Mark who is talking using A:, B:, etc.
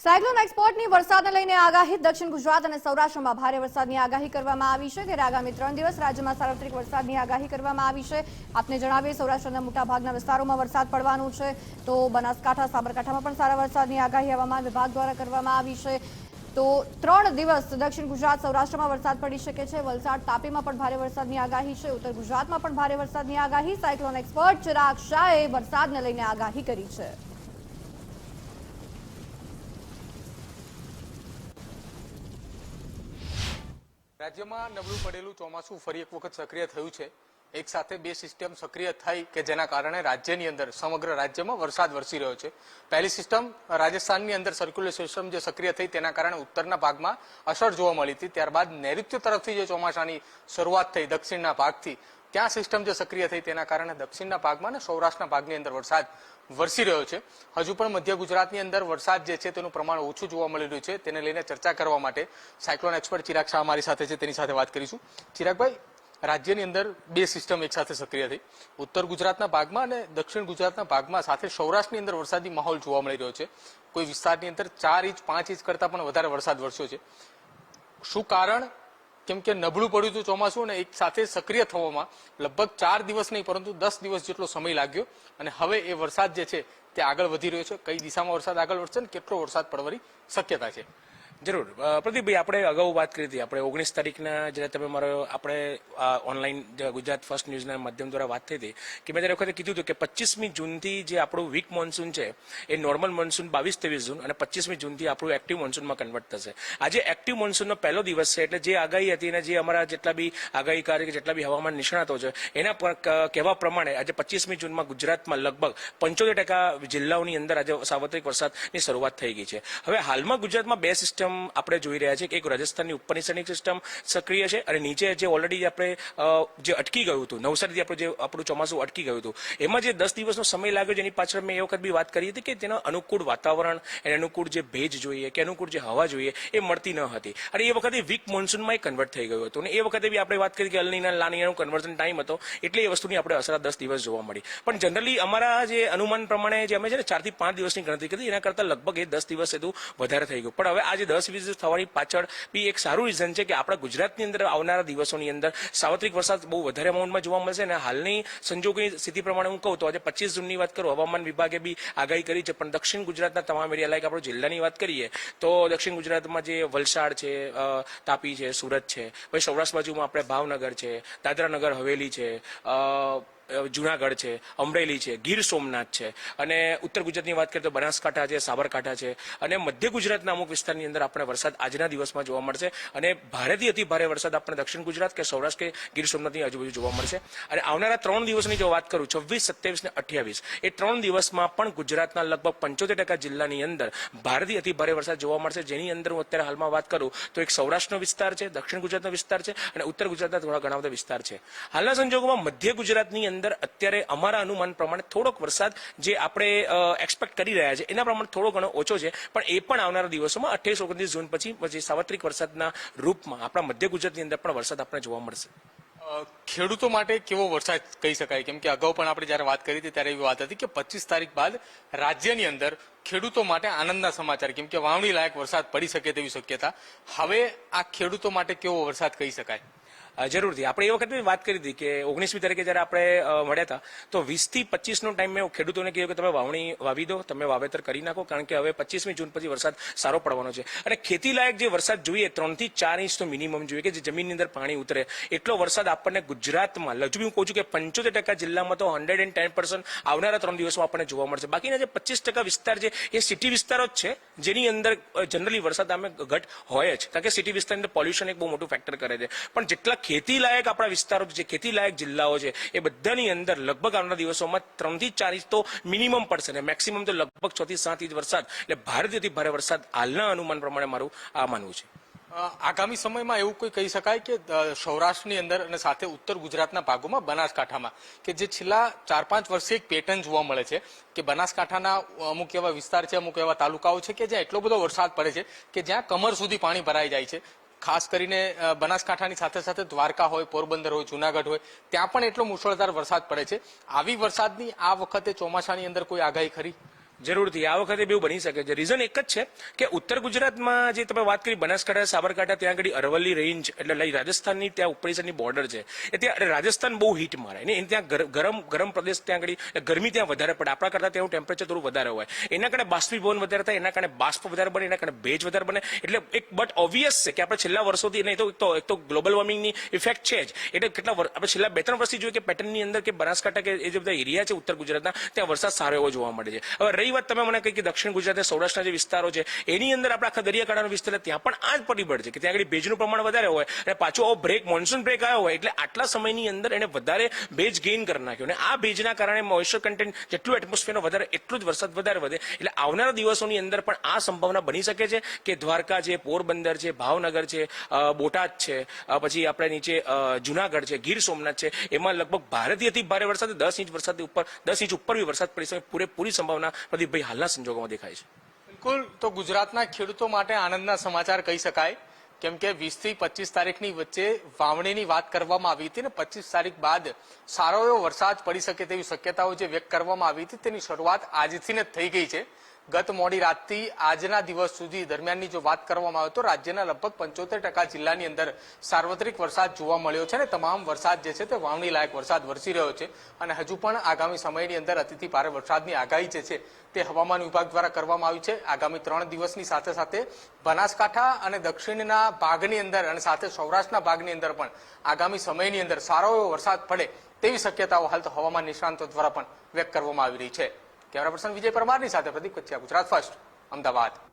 A: Cyclone એક્સપોર્ટની વરસાદને લઈને આગાહી દક્ષિણ ગુજરાત અને સૌરાષ્ટ્રમાં ભારે વરસાદની આગાહી કરવામાં આવી છે ત્યારે આગામી 3 દિવસ રાજ્યમાં સાર્વત્રિક વરસાદની આગાહી કરવામાં આવી છે। આપને જણાવીએ સૌરાષ્ટ્રના મોટાભાગના વિસ્તારોમાં વરસાદ પડવાનું છે તો બનાસકાંઠા સાબરકાંઠામાં પણ સારા વરસાદની આગાહી હવામાન વિભાગ દ્વારા કરવામાં આવી છે। તો 3 દિવસ દક્ષિણ ગુજરાત સૌરાષ્ટ્રમાં વરસાદ પડી શકે છે। વલસાડ તાપીમાં પણ ભારે વરસાદની આગાહી છે। ઉત્તર ગુજરાતમાં પણ ભારે વરસાદની આગાહી। સાયક્લોન એક્સપર્ટ ચિરાગ શાહે વરસાદને લઈને આગાહી કરી છે।
B: રાજ્યમાં નબળું પડેલું ચોમાસું ફરી એક વખત સક્રિય થયું છે। એક સાથે બે સિસ્ટમ સક્રિય થઈ કે જેના કારણે રાજ્યની અંદર સમગ્ર રાજ્યમાં વરસાદ વરસી રહ્યો છે। પહેલી સિસ્ટમ રાજસ્થાનની અંદર સર્ક્યુલર સિસ્ટમ જે સક્રિય થઈ તેના કારણે ઉત્તરના ભાગમાં અસર જોવા મળી હતી। ત્યારબાદ નૈઋત્ય તરફથી જે ચોમાસાની શરૂઆત થઈ દક્ષિણના ભાગથી ત્યાં સિસ્ટમ જે સક્રિય થઈ તેના કારણે દક્ષિણના ભાગમાં અને સૌરાષ્ટ્રના ભાગની અંદર વરસાદ વરસી રહ્યો છે। હજુ પણ મધ્ય ગુજરાતની અંદર વરસાદ જે છે તેનું પ્રમાણ ઓછું જોવા મળી રહ્યું છે। તેને લઈને ચર્ચા કરવા માટે સાયક્લોન એક્સપર્ટ ચિરાગ શાહ અમારી સાથે છે, તેની સાથે વાત કરીશું। ચિરાગભાઈ, રાજ્યની અંદર બે સિસ્ટમ એક સાથે સક્રિય થઈ, ઉત્તર ગુજરાતના ભાગમાં અને દક્ષિણ ગુજરાતના ભાગમાં સાથે સૌરાષ્ટ્રની અંદર વરસાદી માહોલ જોવા મળી રહ્યો છે। કોઈ વિસ્તારની અંદર 4 ઇંચ 5 ઇંચ કરતા પણ વધારે વરસાદ વરસ્યો છે। શું કારણ? કેમ કે નબળું પડ્યું હતું ચોમાસું અને એક સાથે સક્રિય થવામાં લગભગ 4 દિવસ નહીં પરંતુ 10 દિવસ જેટલો સમય લાગ્યો અને હવે એ વરસાદ જે છે તે આગળ વધી રહ્યો છે। કઈ દિશામાં વરસાદ આગળ વધશે અને કેટલો વરસાદ પડવાની શક્યતા છે?
C: જરૂર પ્રદીપભાઈ, આપણે અગાઉ વાત કરી હતી, આપણે 19 તારીખના જ્યારે તમે મારો આપણે ઓનલાઈન ગુજરાત ફર્સ્ટ ન્યૂઝના માધ્યમ દ્વારા વાત થઈ હતી કે મેં ત્યારે વખતે કીધું હતું કે 25મી જૂનથી જે આપણું વીક મોન્સૂન છે એ નોર્મલ મોન્સૂન 22-23 જૂન અને 25મી જૂનથી આપણું એક્ટિવ મોન્સૂનમાં કન્વર્ટ થશે। આજે એક્ટિવ મોન્સૂનનો પહેલો દિવસ છે એટલે જે આગાહી હતી અને જે અમારા જેટલા બી આગાહીકાર કે જેટલા બી હવામાન નિષ્ણાતો છે એના કહેવા પ્રમાણે આજે 25મી જૂનમાં ગુજરાતમાં લગભગ 75% જિલ્લાઓની અંદર આજે સાર્વત્રિક વરસાદની શરૂઆત થઈ ગઈ છે। હવે હાલમાં ગુજરાતમાં બે સિસ્ટમ આપણે જોઈ રહ્યા છીએ કે એક રાજસ્થાનની ઉપરની સૈનિક સિસ્ટમ સક્રિય છે અને નીચે જે ઓલરેડી આપણે જે અટકી ગયું હતું નવસારીથી આપણું ચોમાસું અટકી ગયું હતું એમાં જે 10 દિવસનો સમય લાગ્યો જેની પાછળ મેં એ વખત બી વાત કરી હતી કે તેના અનુકૂળ વાતાવરણ એને અનુકૂળ જે ભેજ જોઈએ કે અનુકૂળ જે હવા જોઈએ એ મળતી ન હતી અને એ વખતે વીક મોન્સૂનમાં કન્વર્ટ થઈ ગયું હતું અને એ વખતે બી આપણે વાત કરી કે અલનીના લાનીનાનું કન્વર્ઝન ટાઈમ હતો એટલે એ વસ્તુની આપણે અસર 10 દિવસ જોવા મળી। પણ જનરલી અમારા જે અનુમાન પ્રમાણે જે અમે છે ને 4 થી 5 દિવસની ગણતરી કરી એના કરતાં લગભગ એ 10 દિવસ એટલું વધારે થઈ ગયું। પણ હવે આજે 10-20 થવાની પાછળ બી એક સારું રીઝન છે કે આપણા ગુજરાતની અંદર આવનારા દિવસોની અંદર સાર્વત્રિક વરસાદ બહુ વધારે અમાઉન્ટમાં જોવા મળશે અને હાલની સંજોગોની સ્થિતિ પ્રમાણે હું કહું તો આજે 25 જૂનની વાત કરું હવામાન વિભાગે બી આગાહી કરી છે, પણ દક્ષિણ ગુજરાતના તમામ એરિયા લાઈક આપણે જિલ્લાની વાત કરીએ તો દક્ષિણ ગુજરાતમાં જે વલસાડ છે, તાપી છે, સુરત છે, પછી સૌરાષ્ટ્ર બાજુમાં આપણે ભાવનગર છે, દાદરા નગર હવેલી છે, જુનાગઢ છે, અમરેલી છે, ગીર સોમનાથ છે અને ઉત્તર ગુજરાતની વાત કરીએ તો બનાસકાંઠા છે, સાબરકાંઠા છે અને મધ્ય ગુજરાતના અમુક વિસ્તારની અંદર આપણે વરસાદ આજના દિવસમાં જોવા મળશે અને ભારેથી અતિ ભારે વરસાદ આપણે દક્ષિણ ગુજરાત કે સૌરાષ્ટ્ર કે ગીર સોમનાથની આજુબાજુ જોવા મળશે। અને આવનારા 3 દિવસની જો વાત કરું 26, 27 ને 28 એ 3 દિવસમાં પણ ગુજરાતના લગભગ 75% જિલ્લાની અંદર ભારેથી અતિ ભારે વરસાદ જોવા મળશે, જેની અંદર હું અત્યારે હાલમાં વાત કરું તો એક સૌરાષ્ટ્રનો વિસ્તાર છે, દક્ષિણ ગુજરાતનો વિસ્તાર છે અને ઉત્તર ગુજરાતના ઘણા બધા વિસ્તાર છે। હાલના સંજોગોમાં મધ્ય ગુજરાતની અંદર અત્યારે અમારા અનુમાન પ્રમાણે થોડોક વરસાદ જે આપણે એક્સપેક્ટ કરી રહ્યા છે એના પ્રમાણે થોડો ઘણો ઓછો છે, પણ એ પણ આવનારા દિવસોમાં 28-29 જૂન પછી સાર્વત્રિક વરસાદના રૂપમાં આપણા મધ્ય ગુજરાતની અંદર પણ વરસાદ આપણે જોવા મળશે।
B: ખેડૂતો માટે કેવો વરસાદ કહી શકાય? કેમ કે અગાઉ પણ આપણે જયારે વાત કરી હતી ત્યારે એવી વાત હતી કે 25 તારીખ બાદ રાજ્યની અંદર ખેડૂતો માટે આનંદના સમાચાર, કેમ કે વાવણી લાયક વરસાદ પડી શકે તેવી શક્યતા। હવે આ ખેડૂતો માટે કેવો વરસાદ કહી શકાય?
C: જરૂરથી આપણે એ વખતે વાત કરી હતી કે 19મી તારીખે જયારે આપણે મળ્યા હતા તો 20 થી 25નો ટાઈમ મેં ખેડૂતોને કહ્યું કે તમે વાવણી વાવી દો, તમે વાવેતર કરી નાખો, કારણ કે હવે 25મી જૂન પછી વરસાદ સારો પડવાનો છે અને ખેતી લાયક જે વરસાદ જોઈએ 3 થી 4 ઇંચ તો મિનિમમ જોઈએ કે જે જમીનની અંદર પાણી ઉતરે એટલો વરસાદ આપણને ગુજરાતમાં હજુ હું કહું છું કે 75% જિલ્લામાં તો 110% આવનારા 3 દિવસમાં આપણને જોવા મળશે। બાકીના જે 25% વિસ્તાર છે એ સિટી વિસ્તારો જ છે જેની અંદર જનરલી વરસાદ આમે ઘટ હોય જ, કારણ કે સિટી વિસ્તારની અંદર પોલ્યુશન એક બહુ મોટું ફેક્ટર કરે છે। પણ જેટલા ખેતી લાયક આપણા વિસ્તારો જે ખેતી લાયક જિલ્લાઓ છે એ બધાની અંદર લગભગ આવનારા દિવસોમાં 3 થી 4 ઇંચ તો મિનિમમ પડશે ને મેક્સિમમ તો લગભગ 6 થી 7 ઇંચ વરસાદ એટલે ભારેથી ભારે વરસાદ હાલના અનુમાન પ્રમાણે મારું આ માનવું છે।
B: આગામી સમયમાં એવું કોઈ કહી શકાય કે સૌરાષ્ટ્રની અંદર અને સાથે ઉત્તર ગુજરાતના ભાગોમાં બનાસકાંઠામાં કે જે છેલ્લા 4-5 વર્ષે એક પેટર્ન જોવા મળે છે કે બનાસકાંઠાના અમુક એવા વિસ્તાર છે, અમુક એવા તાલુકાઓ છે કે જ્યાં એટલો બધો વરસાદ પડે છે કે જ્યાં કમર સુધી પાણી ભરાઈ જાય છે। ખાસ કરીને બનાસકાંઠાની સાથે સાથે દ્વારકા હોય, પોરબંદર હોય, જુનાગઢ હોય ત્યાં પણ એટલો મુશળધાર વરસાદ પડે છે। આવી વરસાદની આ વખતે ચોમાસાની અંદર કોઈ આગાહી ખરી?
C: જરૂરથી આ વખતે બેવું બની શકે છે. રીઝન એક જ છે કે ઉત્તર ગુજરાતમાં જે તમે વાત કરી બનાસકાંઠા સાબરકાંઠા ત્યાં આગળ અરવલ્લી રેન્જ એટલે લઈ રાજસ્થાનની ત્યાં ઉપરી સાઈડની બોર્ડર છે એ ત્યાં રાજસ્થાન બહુ હીટ મારે ને ત્યાં ગરમ પ્રદેશ ત્યાં આગળ ગરમી ત્યાં વધારે પડે આપણા કરતાં ત્યાં ટેમ્પરેચર થોડું વધારે હોય એના કારણે બાષ્પીભવન વધારે થાય એના કારણે બાષ્પ વધારે બને એના કારણે ભેજ વધારે બને એટલે એક બટ ઓબ્વિયસ છે કે આપણે છેલ્લા વર્ષોથી નહીં એક તો ગ્લોબલ વોર્મિંગની ઇફેક્ટ છે જ એટલે કેટલા આપણે છેલ્લા 2-3 વર્ષથી જોઈએ કે પેટર્નની અંદર કે બનાસકાંઠા કે એ જે બધા એરિયા છે ઉત્તર ગુજરાતના ત્યાં વરસાદ સારો એવો જોવા મળે છે. હવે રહી વાત તમે મને કહી કે દક્ષિણ ગુજરાત સૌરાષ્ટ્રના જે વિસ્તારો છે એની અંદર આપણે આખા દરિયાકાંઠાનો વિસ્તાર ત્યાં પણ આ જ પરિબળ છે કે ત્યાં આગળ ભેજનું પ્રમાણ વધારે હોય અને પાછો બ્રેક મોન્સૂન બ્રેક આવ્યો હોય એટલે આટલા સમયની અંદર એને વધારે ભેજ ગેઇન કરી નાખ્યો અને આ ભેજના કારણે મોઇસ્ચર કન્ટેન્ટ જેટલું એટમોસ્ફિયરનો વધારે એટલું જ વરસાદ વધારે વધે એટલે આવનારા દિવસોની અંદર પણ આ સંભાવના બની શકે છે કે દ્વારકા છે, પોરબંદર છે, ભાવનગર છે, બોટાદ છે, પછી આપણે નીચે જુનાગઢ છે, ગીર સોમનાથ છે એમાં લગભગ ભારેથી અતિ ભારે વરસાદ 10 ઇંચ ઉપર બી વરસાદ પડી શકે પૂરેપૂરી સંભાવના પ્રદીપભાઈ હાલના સંજોગોમાં દેખાય છે.
B: બિલકુલ, તો ગુજરાતના ખેડૂતો માટે આનંદના સમાચાર કહી શકાય કેમ કે 20 થી 25 તારીખની વચ્ચે વાવણીની વાત કરવામાં આવી હતી ને 25 તારીખ બાદ સારો એવો વરસાદ પડી શકે તેવી શક્યતાઓ જે વ્યક્ત કરવામાં આવી હતી તેની શરૂઆત આજથી જ થઈ ગઈ છે. ગત મોડી રાતથી આજના દિવસ સુધી દરમિયાનની જો વાત કરવામાં આવે તો રાજ્યના લગભગ 75% જિલ્લાની અંદર સાર્વત્રિક વરસાદ જોવા મળ્યો છે અને તમામ વરસાદ જે છે તે વાવણી લાયક વરસાદ વરસી રહ્યો છે અને હજુ પણ આગામી સમયની અંદર અતિથી ભારે વરસાદની આગાહી જે છે તે હવામાન વિભાગ દ્વારા કરવામાં આવી છે. આગામી 3 દિવસની સાથે સાથે બનાસકાંઠા અને દક્ષિણના ભાગની અંદર અને સાથે સૌરાષ્ટ્રના ભાગની અંદર પણ આગામી સમયની અંદર સારો એવો વરસાદ પડે તેવી શક્યતાઓ હાલ તો હવામાન નિષ્ણાંતો દ્વારા પણ વ્યક્ત કરવામાં આવી રહી છે. કેમેરા પર્સન વિજય પરમારની સાથે પ્રદીપ કચ્છિયા, ગુજરાત ફર્સ્ટ, અમદાવાદ.